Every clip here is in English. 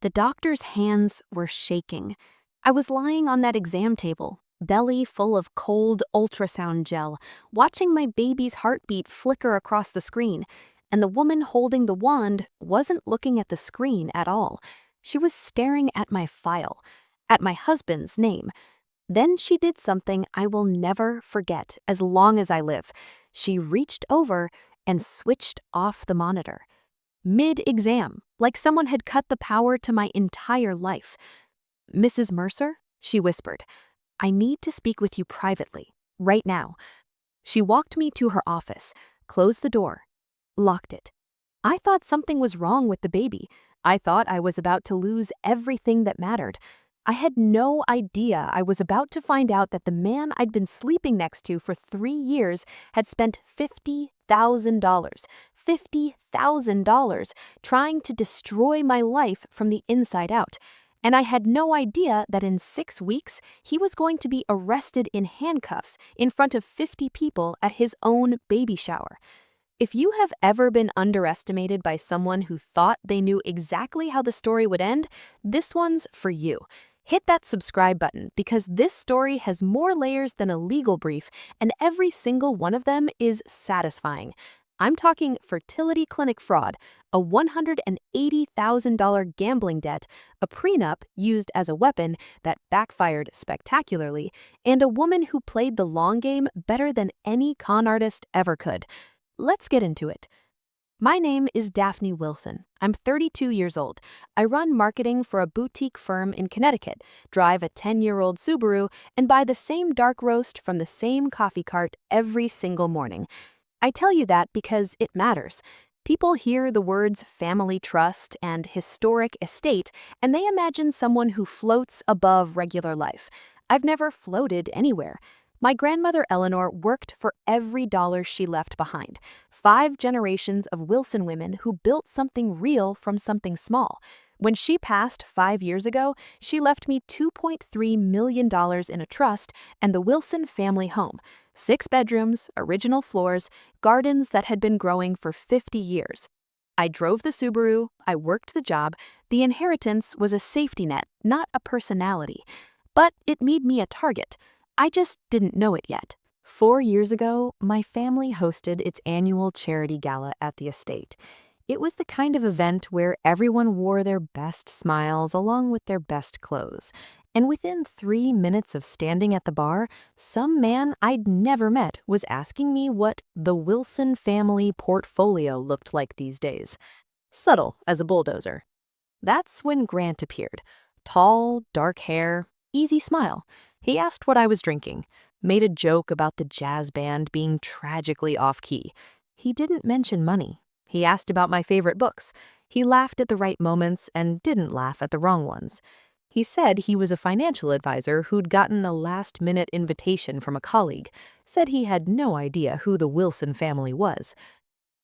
The doctor's hands were shaking. I was lying on that exam table, belly full of cold ultrasound gel, watching my baby's heartbeat flicker across the screen, and the woman holding the wand wasn't looking at the screen at all. She was staring at my file, at my husband's name. Then she did something I will never forget as long as I live. She reached over and switched off the monitor. Mid-exam, like someone had cut the power to my entire life. "Mrs. Mercer," she whispered, "I need to speak with you privately, right now." She walked me to her office, closed the door, locked it. I thought something was wrong with the baby. I thought I was about to lose everything that mattered. I had no idea I was about to find out that the man I'd been sleeping next to for 3 years had spent $50,000, $50,000, trying to destroy my life from the inside out. And I had no idea that in 6 weeks, he was going to be arrested in handcuffs in front of 50 people at his own baby shower. If you have ever been underestimated by someone who thought they knew exactly how the story would end, this one's for you. Hit that subscribe button because this story has more layers than a legal brief, and every single one of them is satisfying. I'm talking fertility clinic fraud, a $180,000 gambling debt, a prenup used as a weapon that backfired spectacularly, and a woman who played the long game better than any con artist ever could. Let's get into it. My name is Daphne Wilson. I'm 32 years old. I run marketing for a boutique firm in Connecticut, drive a 10-year-old Subaru, and buy the same dark roast from the same coffee cart every single morning. I tell you that because it matters. People hear the words family trust and historic estate, and they imagine someone who floats above regular life. I've never floated anywhere. My grandmother Eleanor worked for every dollar she left behind. 5 generations of Wilson women who built something real from something small. When she passed 5 years ago, she left me $2.3 million in a trust and the Wilson family home. 6 bedrooms, original floors, gardens that had been growing for 50 years. I drove the Subaru, I worked the job. The inheritance was a safety net, not a personality. But it made me a target. I just didn't know it yet. 4 years ago, my family hosted its annual charity gala at the estate. It was the kind of event where everyone wore their best smiles along with their best clothes. And within 3 minutes of standing at the bar, some man I'd never met was asking me what the Wilson family portfolio looked like these days. Subtle as a bulldozer. That's when Grant appeared. Tall, dark hair, easy smile. He asked what I was drinking, made a joke about the jazz band being tragically off-key. He didn't mention money. He asked about my favorite books. He laughed at the right moments and didn't laugh at the wrong ones. He said he was a financial advisor who'd gotten a last-minute invitation from a colleague, said he had no idea who the Wilson family was.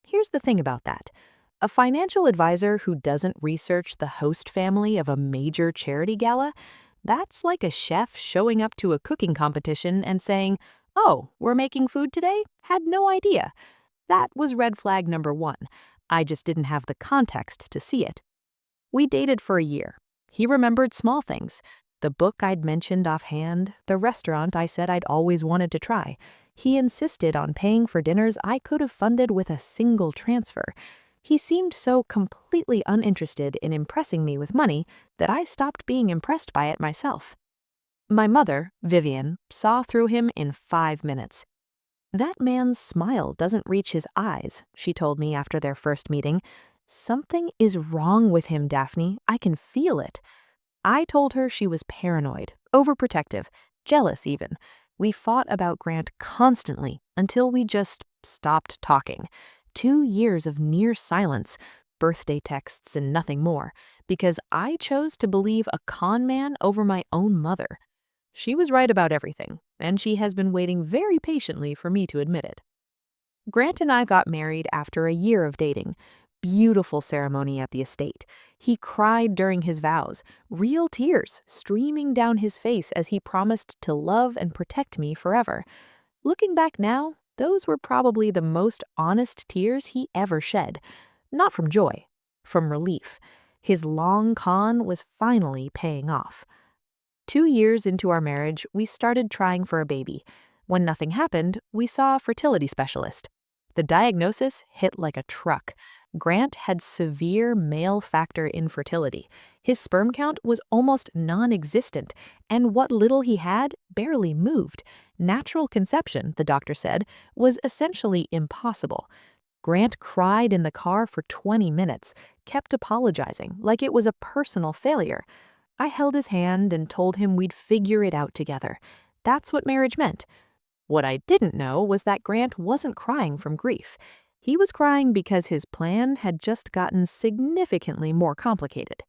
Here's the thing about that. A financial advisor who doesn't research the host family of a major charity gala, that's like a chef showing up to a cooking competition and saying, "Oh, we're making food today? Had no idea." That was red flag number 1. I just didn't have the context to see it. We dated for a year. He remembered small things. The book I'd mentioned offhand, the restaurant I said I'd always wanted to try. He insisted on paying for dinners I could have funded with a single transfer. He seemed so completely uninterested in impressing me with money that I stopped being impressed by it myself. My mother, Vivian, saw through him in 5 minutes. "That man's smile doesn't reach his eyes," she told me after their first meeting. "Something is wrong with him, Daphne. I can feel it." I told her she was paranoid, overprotective, jealous even. We fought about Grant constantly until we just stopped talking. 2 years of near silence, birthday texts and nothing more, because I chose to believe a con man over my own mother. She was right about everything, and she has been waiting very patiently for me to admit it. Grant and I got married after a year of dating. Beautiful ceremony at the estate. He cried during his vows, real tears streaming down his face as he promised to love and protect me forever. Looking back now, those were probably the most honest tears he ever shed. Not from joy, from relief. His long con was finally paying off. 2 years into our marriage, we started trying for a baby. When nothing happened, we saw a fertility specialist. The diagnosis hit like a truck. Grant had severe male factor infertility. His sperm count was almost non-existent, and what little he had barely moved. Natural conception, the doctor said, was essentially impossible. Grant cried in the car for 20 minutes, kept apologizing like it was a personal failure. I held his hand and told him we'd figure it out together. That's what marriage meant. What I didn't know was that Grant wasn't crying from grief. He was crying because his plan had just gotten significantly more complicated.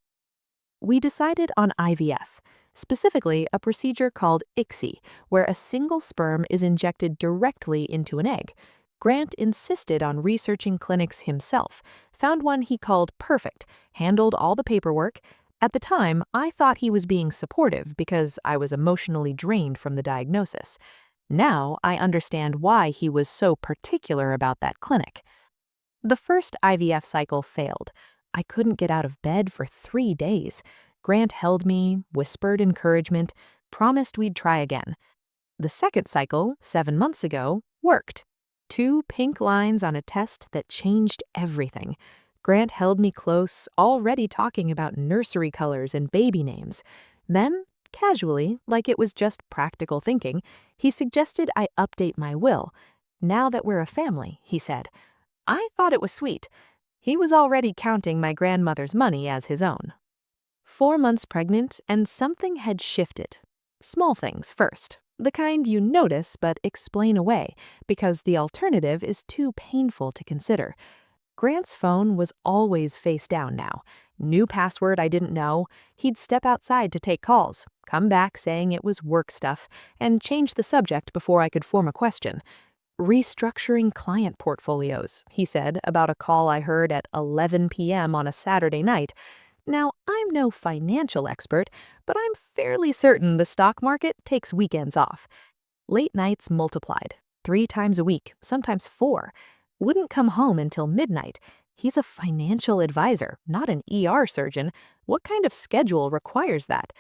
We decided on IVF, specifically a procedure called ICSI, where a single sperm is injected directly into an egg. Grant insisted on researching clinics himself, found one he called Perfect, handled all the paperwork. At the time, I thought he was being supportive because I was emotionally drained from the diagnosis. Now I understand why he was so particular about that clinic. The first IVF cycle failed. I couldn't get out of bed for 3 days. Grant held me, whispered encouragement, promised we'd try again. The second cycle, 7 months ago, worked. 2 pink lines on a test that changed everything. Grant held me close, already talking about nursery colors and baby names. Then, casually, like it was just practical thinking, he suggested I update my will. Now that we're a family, he said. I thought it was sweet. He was already counting my grandmother's money as his own. 4 months pregnant, and something had shifted. Small things first. The kind you notice but explain away, because the alternative is too painful to consider. Grant's phone was always face down now. New password I didn't know. He'd step outside to take calls, come back saying it was work stuff, and change the subject before I could form a question. Restructuring client portfolios, he said about a call I heard at 11 p.m. on a Saturday night. Now, I'm no financial expert, but I'm fairly certain the stock market takes weekends off. Late nights multiplied, 3 times a week, sometimes 4. Wouldn't come home until midnight. He's a financial advisor, not an ER surgeon. What kind of schedule requires that?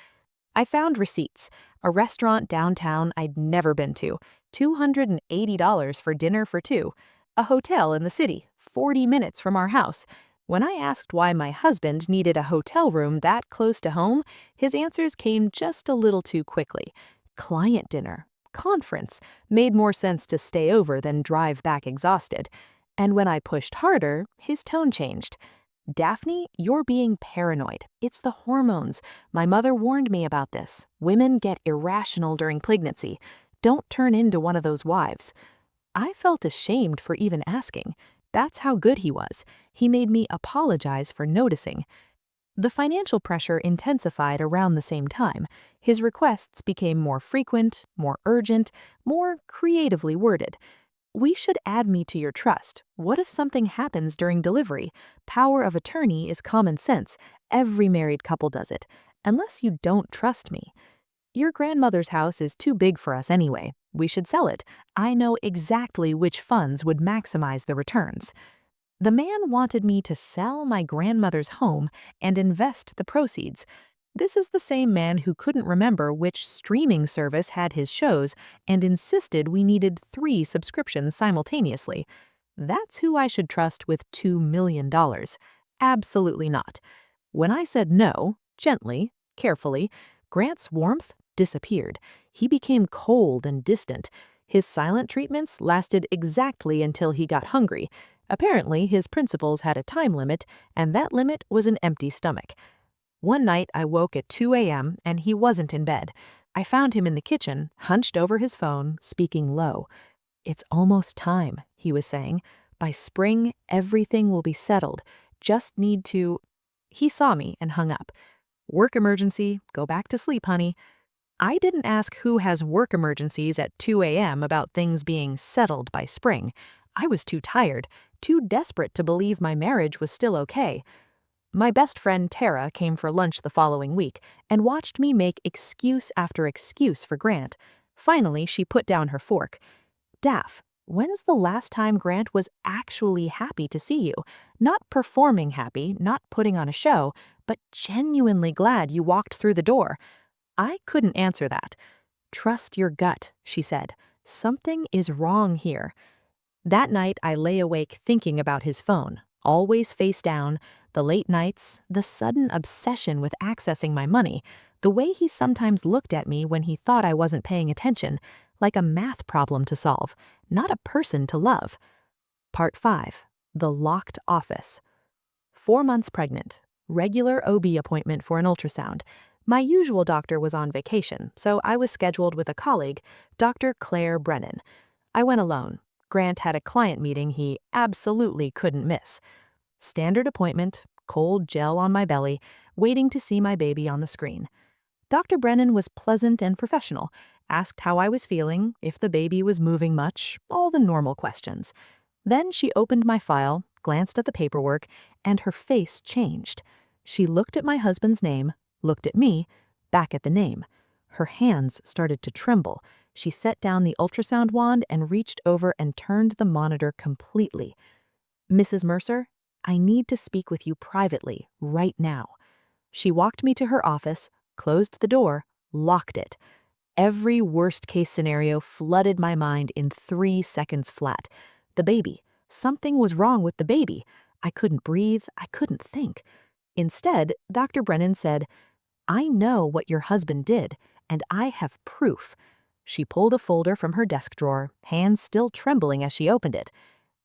I found receipts. A restaurant downtown I'd never been to, $280 for dinner for 2. A hotel in the city, 40 minutes from our house. When I asked why my husband needed a hotel room that close to home, his answers came just a little too quickly. Client dinner, conference, made more sense to stay over than drive back exhausted. And when I pushed harder, his tone changed. Daphne, you're being paranoid. It's the hormones. My mother warned me about this. Women get irrational during pregnancy. Don't turn into one of those wives. I felt ashamed for even asking. That's how good he was. He made me apologize for noticing. The financial pressure intensified around the same time. His requests became more frequent, more urgent, more creatively worded. We should add me to your trust. What if something happens during delivery? Power of attorney is common sense. Every married couple does it. Unless you don't trust me. Your grandmother's house is too big for us anyway. We should sell it. I know exactly which funds would maximize the returns. The man wanted me to sell my grandmother's home and invest the proceeds. This is the same man who couldn't remember which streaming service had his shows and insisted we needed 3 subscriptions simultaneously. That's who I should trust with $2 million. Absolutely not. When I said no, gently, carefully, Grant's warmth disappeared. He became cold and distant. His silent treatments lasted exactly until he got hungry. Apparently, his principles had a time limit, and that limit was an empty stomach. One night, I woke at 2 a.m. and he wasn't in bed. I found him in the kitchen, hunched over his phone, speaking low. It's almost time, he was saying. By spring, everything will be settled. Just need to... He saw me and hung up. Work emergency, go back to sleep, honey. I didn't ask who has work emergencies at 2 a.m. about things being settled by spring. I was too tired, too desperate to believe my marriage was still okay. My best friend Tara came for lunch the following week and watched me make excuse after excuse for Grant. Finally, she put down her fork. Daph, when's the last time Grant was actually happy to see you? Not performing happy, not putting on a show, but genuinely glad you walked through the door." I couldn't answer that. "Trust your gut," she said. "Something is wrong here." That night, I lay awake thinking about his phone, always face down, the late nights, the sudden obsession with accessing my money, the way he sometimes looked at me when he thought I wasn't paying attention, like a math problem to solve, not a person to love. Part 5. The Locked Office. 4 months pregnant. Regular OB appointment for an ultrasound. My usual doctor was on vacation, so I was scheduled with a colleague, Dr. Claire Brennan. I went alone. Grant had a client meeting he absolutely couldn't miss. Standard appointment, cold gel on my belly, waiting to see my baby on the screen. Dr. Brennan was pleasant and professional, asked how I was feeling, if the baby was moving much, all the normal questions. Then she opened my file, glanced at the paperwork, and her face changed. She looked at my husband's name, looked at me, back at the name. Her hands started to tremble. She set down the ultrasound wand and reached over and turned the monitor completely. "Mrs. Mercer, I need to speak with you privately, right now." She walked me to her office, closed the door, locked it. Every worst-case scenario flooded my mind in 3 seconds flat. The baby. Something was wrong with the baby. I couldn't breathe. I couldn't think. Instead, Dr. Brennan said, "I know what your husband did, and I have proof." She pulled a folder from her desk drawer, hands still trembling as she opened it.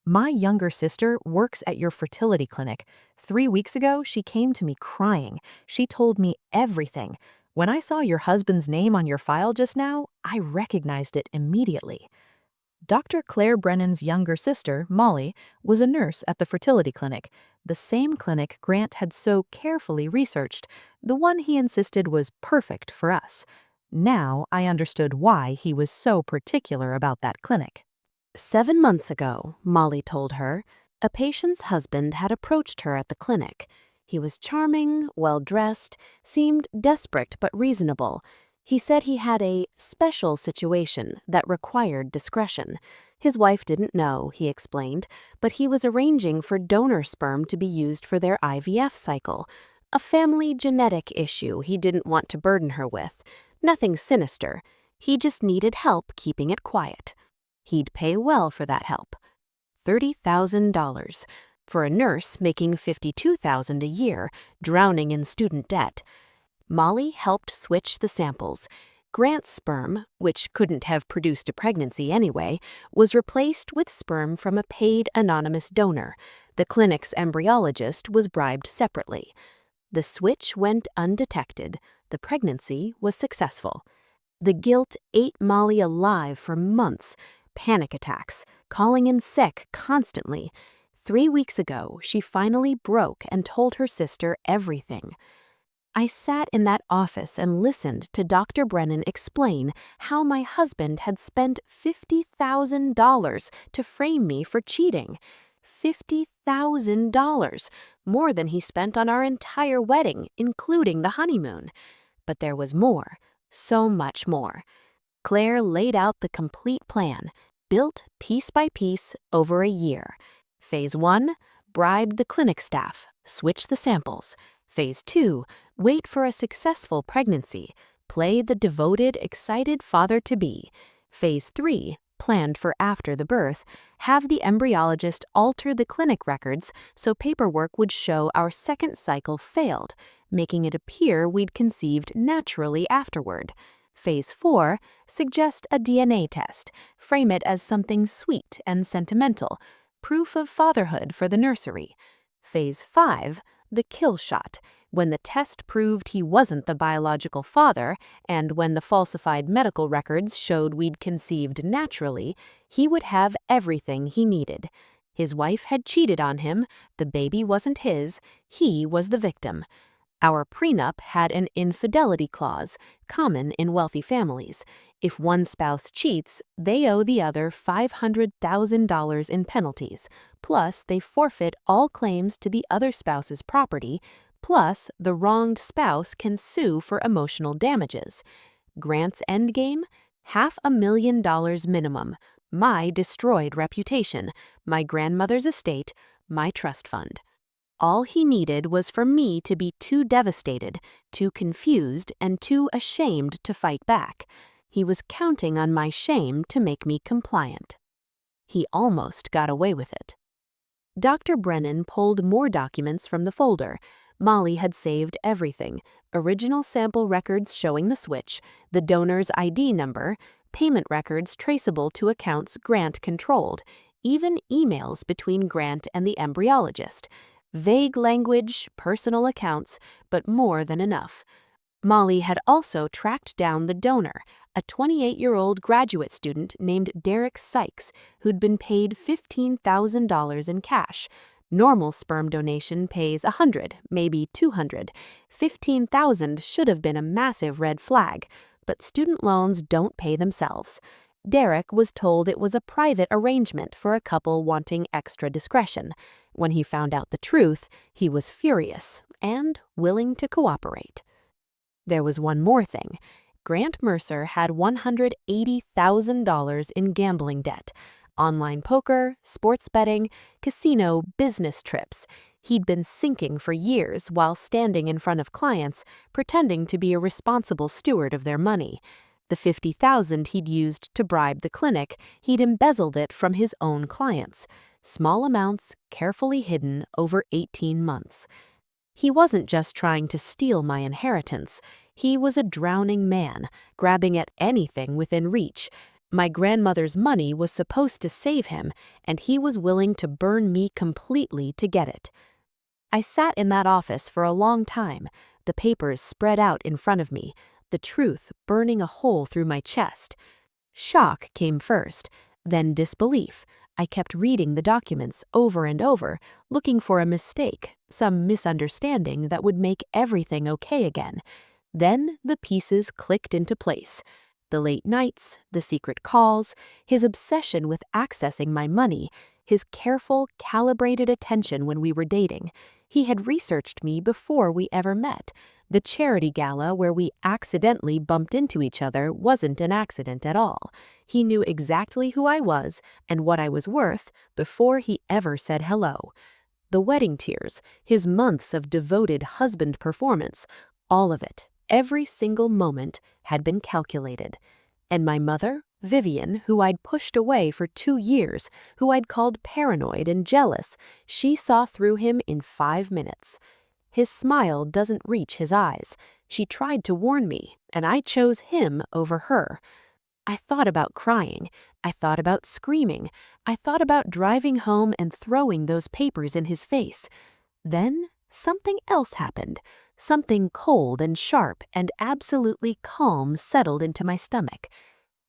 "My younger sister works at your fertility clinic. 3 weeks ago, she came to me crying. She told me everything. When I saw your husband's name on your file just now, I recognized it immediately." Dr. Claire Brennan's younger sister, Molly, was a nurse at the fertility clinic, the same clinic Grant had so carefully researched, the one he insisted was perfect for us. Now I understood why he was so particular about that clinic. 7 months ago, Molly told her, a patient's husband had approached her at the clinic. He was charming, well-dressed, seemed desperate but reasonable. He said he had a special situation that required discretion. His wife didn't know, he explained, but he was arranging for donor sperm to be used for their IVF cycle, a family genetic issue he didn't want to burden her with. Nothing sinister. He just needed help keeping it quiet. He'd pay well for that help. $30,000 for a nurse making $52,000 a year, drowning in student debt. Molly helped switch the samples. Grant's sperm, which couldn't have produced a pregnancy anyway, was replaced with sperm from a paid anonymous donor. The clinic's embryologist was bribed separately. The switch went undetected. The pregnancy was successful. The guilt ate Molly alive for months. Panic attacks, calling in sick constantly. 3 weeks ago, she finally broke and told her sister everything. I sat in that office and listened to Dr. Brennan explain how my husband had spent $50,000 to frame me for cheating. $50,000, more than he spent on our entire wedding, including the honeymoon. But there was more, so much more. Claire laid out the complete plan, built piece by piece over a year. Phase 1, bribe the clinic staff, switch the samples. Phase 2, wait for a successful pregnancy, play the devoted, excited father-to-be. Phase 3, planned for after the birth, have the embryologist alter the clinic records so paperwork would show our second cycle failed, making it appear we'd conceived naturally afterward. Phase 4, suggest a DNA test, frame it as something sweet and sentimental, proof of fatherhood for the nursery. Phase 5, the kill shot, when the test proved he wasn't the biological father, and when the falsified medical records showed we'd conceived naturally, he would have everything he needed. His wife had cheated on him, the baby wasn't his, he was the victim. Our prenup had an infidelity clause, common in wealthy families. If one spouse cheats, they owe the other $500,000 in penalties, plus they forfeit all claims to the other spouse's property, plus the wronged spouse can sue for emotional damages. Grant's endgame? $500,000 minimum, my destroyed reputation, my grandmother's estate, my trust fund. All he needed was for me to be too devastated, too confused, and too ashamed to fight back. He was counting on my shame to make me compliant. He almost got away with it. Dr. Brennan pulled more documents from the folder. Molly had saved everything: original sample records showing the switch, the donor's ID number, payment records traceable to accounts Grant controlled, even emails between Grant and the embryologist. Vague language, personal accounts, but more than enough. Molly had also tracked down the donor, a 28-year-old graduate student named Derek Sykes, who'd been paid $15,000 in cash. Normal sperm donation pays $100, maybe $200. $15,000 should have been a massive red flag, but student loans don't pay themselves. Derek was told it was a private arrangement for a couple wanting extra discretion. When he found out the truth, he was furious and willing to cooperate. There was one more thing. Grant Mercer had $180,000 in gambling debt. Online poker, sports betting, casino, business trips. He'd been sinking for years while standing in front of clients, pretending to be a responsible steward of their money. The $50,000 he'd used to bribe the clinic, he'd embezzled it from his own clients. Small amounts, carefully hidden over 18 months. He wasn't just trying to steal my inheritance. He was a drowning man, grabbing at anything within reach. My grandmother's money was supposed to save him, and he was willing to burn me completely to get it. I sat in that office for a long time, the papers spread out in front of me, the truth burning a hole through my chest. Shock came first, then disbelief. I kept reading the documents over and over, looking for a mistake, some misunderstanding that would make everything okay again. Then the pieces clicked into place. The late nights, the secret calls, his obsession with accessing my money, his careful, calibrated attention when we were dating. He had researched me before we ever met. The charity gala where we accidentally bumped into each other wasn't an accident at all. He knew exactly who I was and what I was worth before he ever said hello. The wedding tears, his months of devoted husband performance, all of it, every single moment, had been calculated. And my mother, Vivian, who I'd pushed away for 2 years, who I'd called paranoid and jealous, she saw through him in 5 minutes. His smile doesn't reach his eyes. She tried to warn me, and I chose him over her. I thought about crying. I thought about screaming. I thought about driving home and throwing those papers in his face. Then something else happened. Something cold and sharp and absolutely calm settled into my stomach.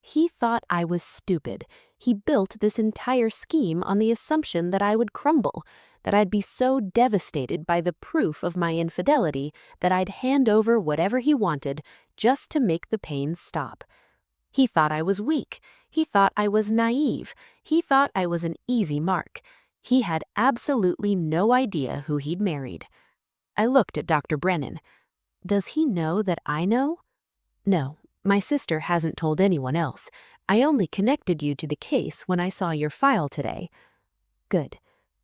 He thought I was stupid. He built this entire scheme on the assumption that I would crumble, that I'd be so devastated by the proof of my infidelity that I'd hand over whatever he wanted just to make the pain stop. He thought I was weak. He thought I was naive. He thought I was an easy mark. He had absolutely no idea who he'd married. I looked at Dr. Brennan. Does he know that I know? No, my sister hasn't told anyone else. I only connected you to the case when I saw your file today. Good.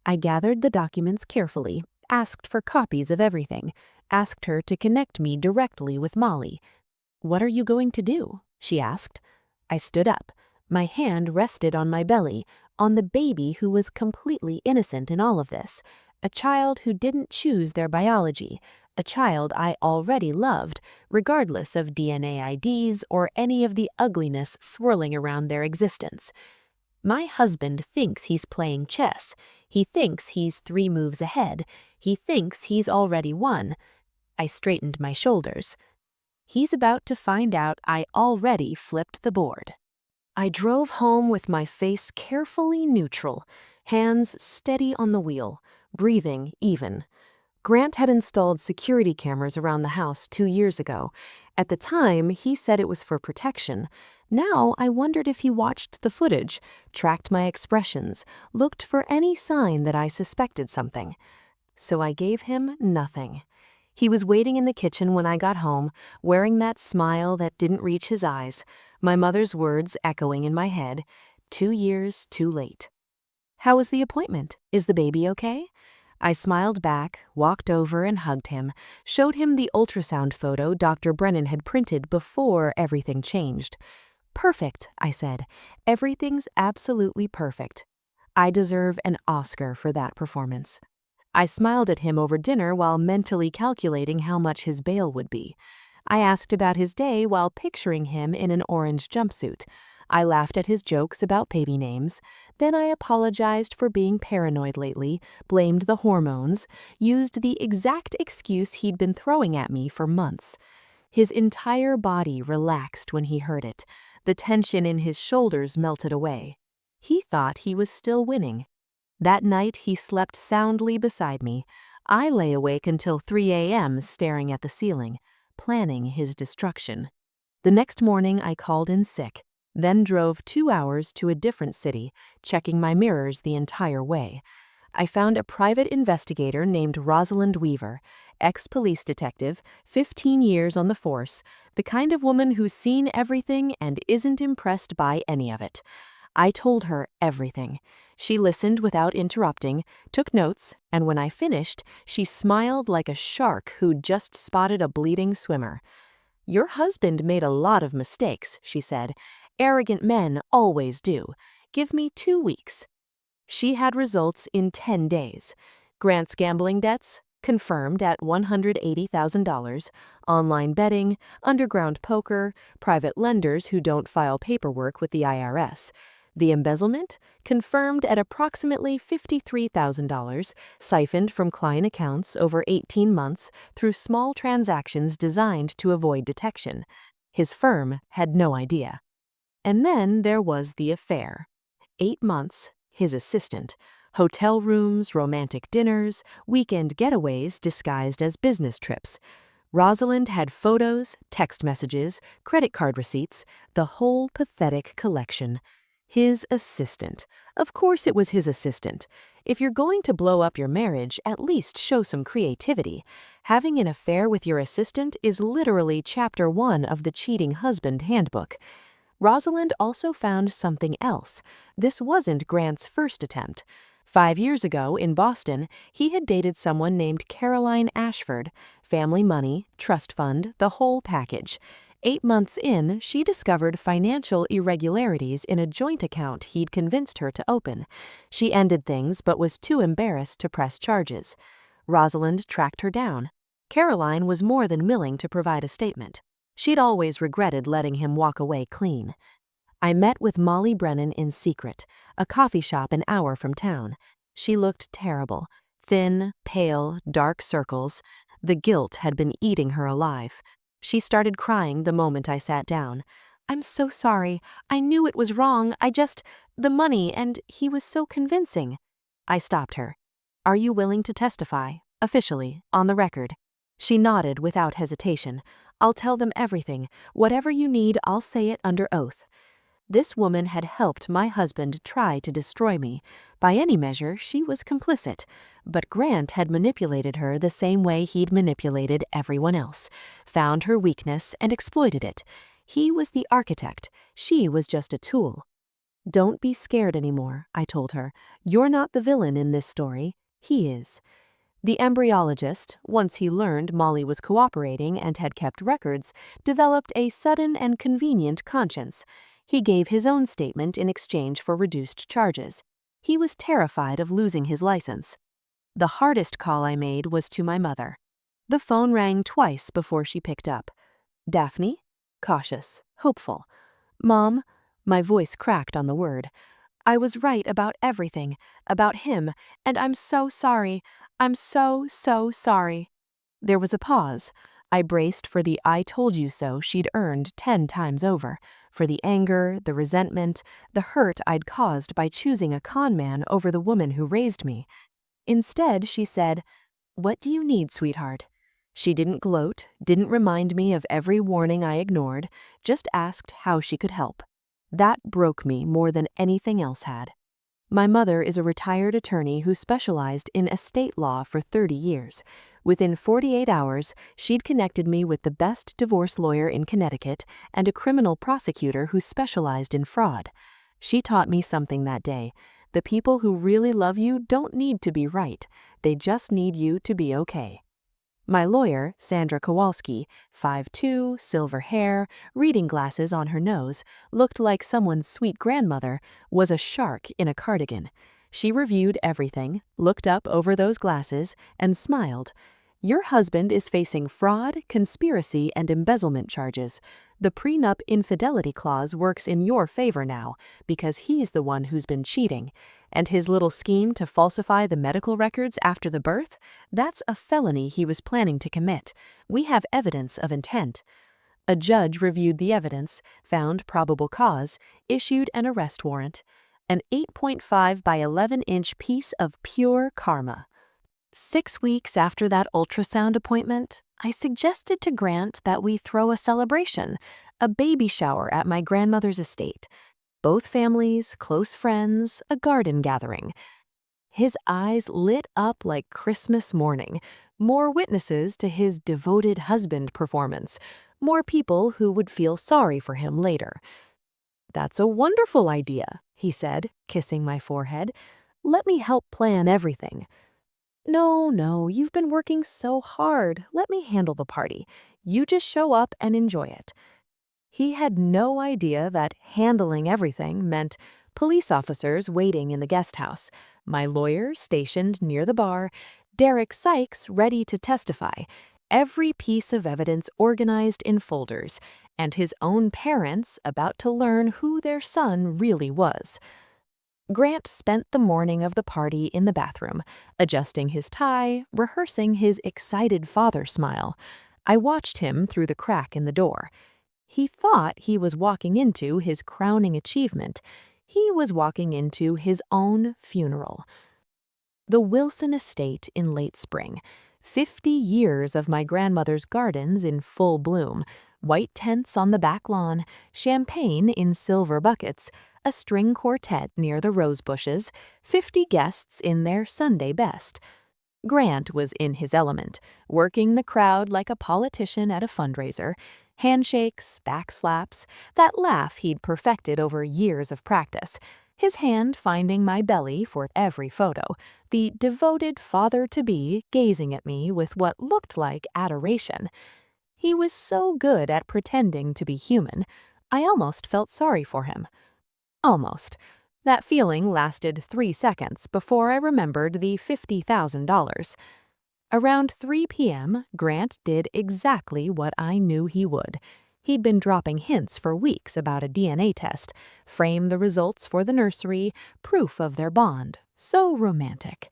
I gathered the documents carefully, asked for copies of everything, asked her to connect me directly with Molly. What are you going to do? She asked. I stood up. My hand rested on my belly, on the baby who was completely innocent in all of this, a child who didn't choose their biology, a child I already loved, regardless of DNA IDs or any of the ugliness swirling around their existence. My husband thinks he's playing chess. He thinks he's 3 moves ahead. He thinks he's already won. I straightened my shoulders. He's about to find out I already flipped the board. I drove home with my face carefully neutral, hands steady on the wheel, breathing even. Grant had installed security cameras around the house 2 years ago. At the time, he said it was for protection. Now I wondered if he watched the footage, tracked my expressions, looked for any sign that I suspected something. So I gave him nothing. He was waiting in the kitchen when I got home, wearing that smile that didn't reach his eyes, my mother's words echoing in my head, 2 years too late. How was the appointment? Is the baby okay? I smiled back, walked over and hugged him, showed him the ultrasound photo Dr. Brennan had printed before everything changed. Perfect, I said. Everything's absolutely perfect. I deserve an Oscar for that performance. I smiled at him over dinner while mentally calculating how much his bail would be. I asked about his day while picturing him in an orange jumpsuit. I laughed at his jokes about baby names. Then I apologized for being paranoid lately, blamed the hormones, used the exact excuse he'd been throwing at me for months. His entire body relaxed when he heard it. The tension in his shoulders melted away. He thought he was still winning. That night he slept soundly beside me. I lay awake until 3 a.m. staring at the ceiling, planning his destruction. The next morning I called in sick, then drove 2 hours to a different city, checking my mirrors the entire way. I found a private investigator named Rosalind Weaver, ex-police detective, 15 years on the force, the kind of woman who's seen everything and isn't impressed by any of it. I told her everything. She listened without interrupting, took notes, and when I finished, she smiled like a shark who'd just spotted a bleeding swimmer. "Your husband made a lot of mistakes," she said. "Arrogant men always do. Give me 2 weeks." She had results in 10 days. Grant's gambling debts, confirmed at $180,000, online betting, underground poker, private lenders who don't file paperwork with the IRS. The embezzlement, confirmed at approximately $53,000, siphoned from client accounts over 18 months through small transactions designed to avoid detection. His firm had no idea. And then there was the affair. 8 months, his assistant, hotel rooms, romantic dinners, weekend getaways disguised as business trips. Rosalind had photos, text messages, credit card receipts, the whole pathetic collection. His assistant. Of course it was his assistant. If you're going to blow up your marriage, at least show some creativity. Having an affair with your assistant is literally chapter 1 of the Cheating Husband Handbook. Rosalind also found something else. This wasn't Grant's first attempt. 5 years ago, in Boston, he had dated someone named Caroline Ashford. Family money, trust fund, the whole package. 8 months in, she discovered financial irregularities in a joint account he'd convinced her to open. She ended things but was too embarrassed to press charges. Rosalind tracked her down. Caroline was more than willing to provide a statement. She'd always regretted letting him walk away clean. I met with Molly Brennan in secret, a coffee shop an hour from town. She looked terrible. Thin, pale, dark circles. The guilt had been eating her alive. She started crying the moment I sat down. "I'm so sorry. I knew it was wrong. The money, and he was so convincing." I stopped her. "Are you willing to testify, officially, on the record?" She nodded without hesitation. "I'll tell them everything. Whatever you need, I'll say it under oath." This woman had helped my husband try to destroy me. By any measure, she was complicit. But Grant had manipulated her the same way he'd manipulated everyone else, found her weakness and exploited it. He was the architect. She was just a tool. "Don't be scared anymore," I told her. "You're not the villain in this story. He is." The embryologist, once he learned Molly was cooperating and had kept records, developed a sudden and convenient conscience. He gave his own statement in exchange for reduced charges. He was terrified of losing his license. The hardest call I made was to my mother. The phone rang twice before she picked up. "Daphne?" Cautious, hopeful. "Mom?" My voice cracked on the word. "I was right about everything, about him, and I'm so sorry. I'm so sorry." There was a pause. I braced for the "I told you so" she'd earned 10 times over, for the anger, the resentment, the hurt I'd caused by choosing a con man over the woman who raised me. Instead, she said, "What do you need, sweetheart?" She didn't gloat, didn't remind me of every warning I ignored, just asked how she could help. That broke me more than anything else had. My mother is a retired attorney who specialized in estate law for 30 years. Within 48 hours, she'd connected me with the best divorce lawyer in Connecticut and a criminal prosecutor who specialized in fraud. She taught me something that day. The people who really love you don't need to be right. They just need you to be okay. My lawyer, Sandra Kowalski, 5'2", silver hair, reading glasses on her nose, looked like someone's sweet grandmother, was a shark in a cardigan. She reviewed everything, looked up over those glasses, and smiled. Your husband is facing fraud, conspiracy, and embezzlement charges. The prenup infidelity clause works in your favor now, because he's the one who's been cheating. And his little scheme to falsify the medical records after the birth? That's a felony he was planning to commit. We have evidence of intent. A judge reviewed the evidence, found probable cause, issued an arrest warrant. An 8.5 by 11-inch piece of pure karma. 6 weeks after that ultrasound appointment, I suggested to Grant that we throw a celebration, a baby shower at my grandmother's estate. Both families, close friends, a garden gathering. His eyes lit up like Christmas morning. More witnesses to his devoted husband performance. More people who would feel sorry for him later. "That's a wonderful idea," he said, kissing my forehead. "Let me help plan everything." No, you've been working so hard. Let me handle the party. You just show up and enjoy it." He had no idea that handling everything meant police officers waiting in the guest house, my lawyer stationed near the bar, Derek Sykes ready to testify, every piece of evidence organized in folders, and his own parents about to learn who their son really was. Grant spent the morning of the party in the bathroom, adjusting his tie, rehearsing his excited father smile. I watched him through the crack in the door. He thought he was walking into his crowning achievement. He was walking into his own funeral. The Wilson estate in late spring. 50 years of my grandmother's gardens in full bloom, white tents on the back lawn, champagne in silver buckets, a string quartet near the rose bushes, 50 guests in their Sunday best. Grant was in his element, working the crowd like a politician at a fundraiser, handshakes, backslaps, that laugh he'd perfected over years of practice, his hand finding my belly for every photo, the devoted father-to-be gazing at me with what looked like adoration. He was so good at pretending to be human, I almost felt sorry for him. Almost. That feeling lasted 3 seconds before I remembered the $50,000. Around 3 p.m., Grant did exactly what I knew he would. He'd been dropping hints for weeks about a DNA test, frame the results for the nursery, proof of their bond. So romantic.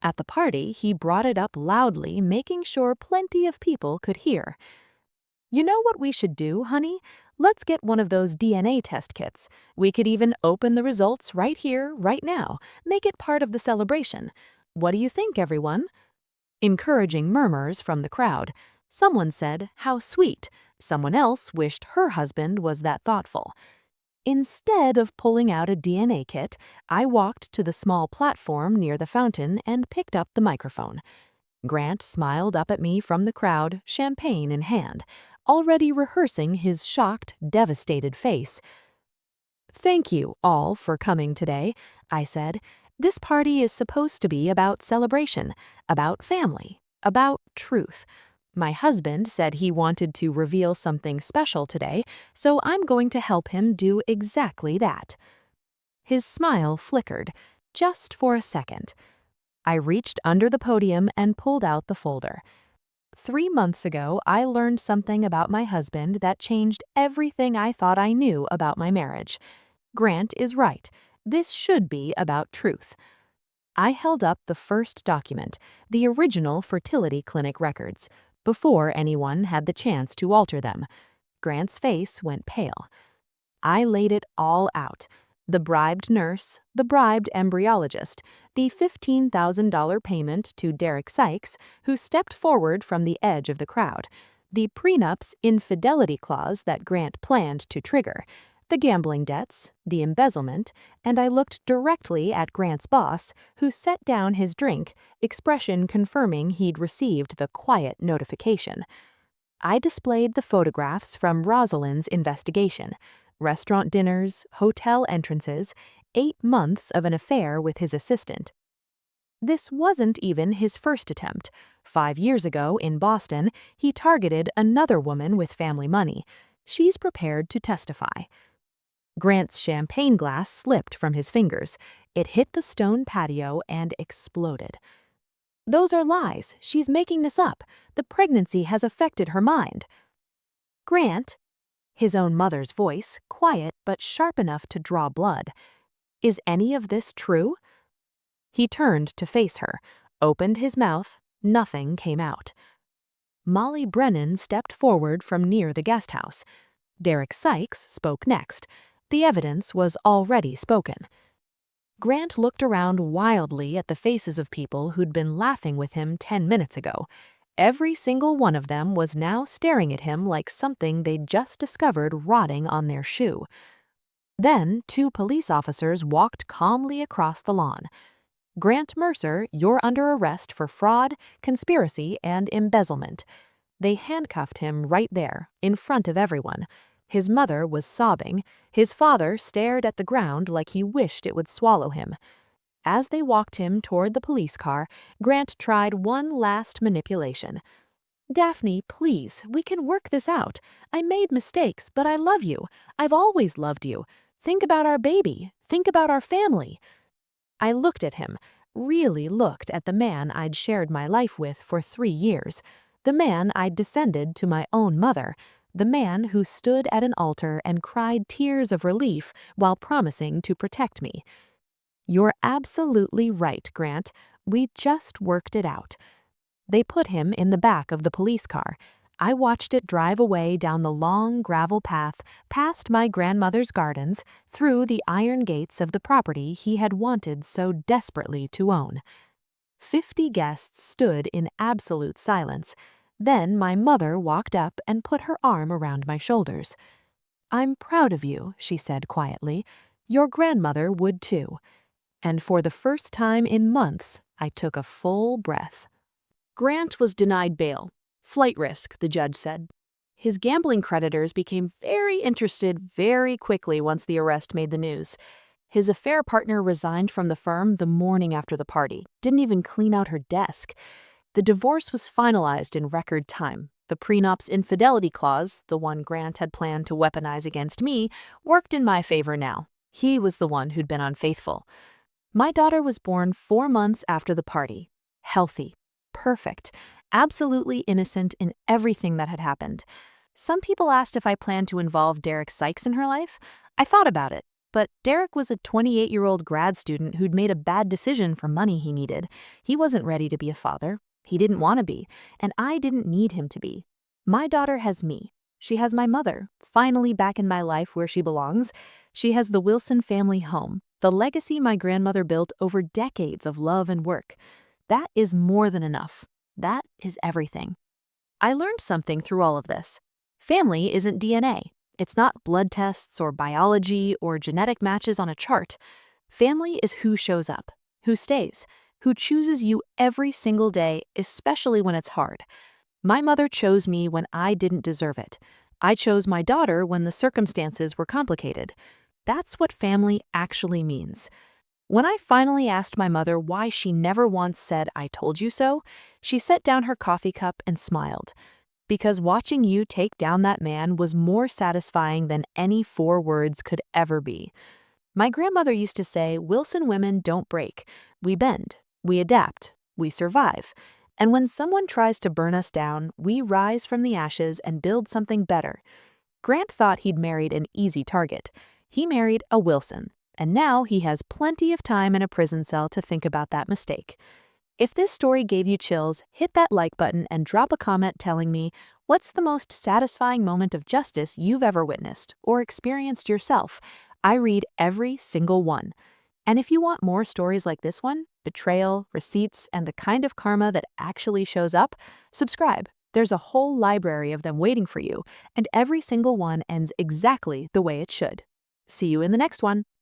At the party, he brought it up loudly, making sure plenty of people could hear. "You know what we should do, honey? Let's get one of those DNA test kits. We could even open the results right here, right now. Make it part of the celebration. What do you think, everyone?" Encouraging murmurs from the crowd. Someone said, "How sweet." Someone else wished her husband was that thoughtful. Instead of pulling out a DNA kit, I walked to the small platform near the fountain and picked up the microphone. Grant smiled up at me from the crowd, champagne in hand, already rehearsing his shocked, devastated face. "Thank you all for coming today," I said. "This party is supposed to be about celebration, about family, about truth. My husband said he wanted to reveal something special today, so I'm going to help him do exactly that." His smile flickered, just for a second. I reached under the podium and pulled out the folder. 3 months ago, I learned something about my husband that changed everything I thought I knew about my marriage. Grant is right. This should be about truth. I held up the first document, the original fertility clinic records, before anyone had the chance to alter them. Grant's face went pale. I laid it all out. The bribed nurse, the bribed embryologist, the $15,000 payment to Derek Sykes, who stepped forward from the edge of the crowd, the prenup's infidelity clause that Grant planned to trigger, the gambling debts, the embezzlement, and I looked directly at Grant's boss, who set down his drink, expression confirming he'd received the quiet notification. I displayed the photographs from Rosalind's investigation. Restaurant dinners, hotel entrances, 8 months of an affair with his assistant. This wasn't even his first attempt. 5 years ago in Boston, he targeted another woman with family money. She's prepared to testify. Grant's champagne glass slipped from his fingers. It hit the stone patio and exploded. "Those are lies. She's making this up. The pregnancy has affected her mind." "Grant," his own mother's voice, quiet but sharp enough to draw blood, "is any of this true?" He turned to face her, opened his mouth. Nothing came out. Molly Brennan stepped forward from near the guest house. Derek Sykes spoke next. The evidence was already spoken. Grant looked around wildly at the faces of people who'd been laughing with him 10 minutes ago. Every single one of them was now staring at him like something they'd just discovered rotting on their shoe. Then 2 police officers walked calmly across the lawn. "Grant Mercer, you're under arrest for fraud, conspiracy, and embezzlement." They handcuffed him right there, in front of everyone. His mother was sobbing. His father stared at the ground like he wished it would swallow him. As they walked him toward the police car, Grant tried one last manipulation. "Daphne, please, we can work this out. I made mistakes, but I love you. I've always loved you. Think about our baby. Think about our family." I looked at him, really looked at the man I'd shared my life with for 3 years, the man I'd descended to my own mother, the man who stood at an altar and cried tears of relief while promising to protect me. "You're absolutely right, Grant. We just worked it out." They put him in the back of the police car. I watched it drive away down the long gravel path, past my grandmother's gardens, through the iron gates of the property he had wanted so desperately to own. 50 guests stood in absolute silence. Then my mother walked up and put her arm around my shoulders. "I'm proud of you," she said quietly. "Your grandmother would too." And for the first time in months, I took a full breath. Grant was denied bail. Flight risk, the judge said. His gambling creditors became very interested very quickly once the arrest made the news. His affair partner resigned from the firm the morning after the party, didn't even clean out her desk. The divorce was finalized in record time. The prenup's infidelity clause, the one Grant had planned to weaponize against me, worked in my favor now. He was the one who'd been unfaithful. My daughter was born 4 months after the party. Healthy. Perfect. Absolutely innocent in everything that had happened. Some people asked if I planned to involve Derek Sykes in her life. I thought about it, but Derek was a 28-year-old grad student who'd made a bad decision for money he needed. He wasn't ready to be a father. He didn't want to be, and I didn't need him to be. My daughter has me. She has my mother, finally back in my life where she belongs. She has the Wilson family home, the legacy my grandmother built over decades of love and work. That is more than enough. That is everything. I learned something through all of this. Family isn't DNA. It's not blood tests or biology or genetic matches on a chart. Family is who shows up, who stays, who chooses you every single day, especially when it's hard. My mother chose me when I didn't deserve it. I chose my daughter when the circumstances were complicated. That's what family actually means. When I finally asked my mother why she never once said, "I told you so," she set down her coffee cup and smiled. "Because watching you take down that man was more satisfying than any 4 words could ever be." My grandmother used to say, "Wilson women don't break. We bend, we adapt, we survive. And when someone tries to burn us down, we rise from the ashes and build something better." Grant thought he'd married an easy target. He married a Wilson. And now he has plenty of time in a prison cell to think about that mistake. If this story gave you chills, hit that like button and drop a comment telling me what's the most satisfying moment of justice you've ever witnessed or experienced yourself. I read every single one. And if you want more stories like this one, betrayal, receipts, and the kind of karma that actually shows up, subscribe. There's a whole library of them waiting for you, and every single one ends exactly the way it should. See you in the next one.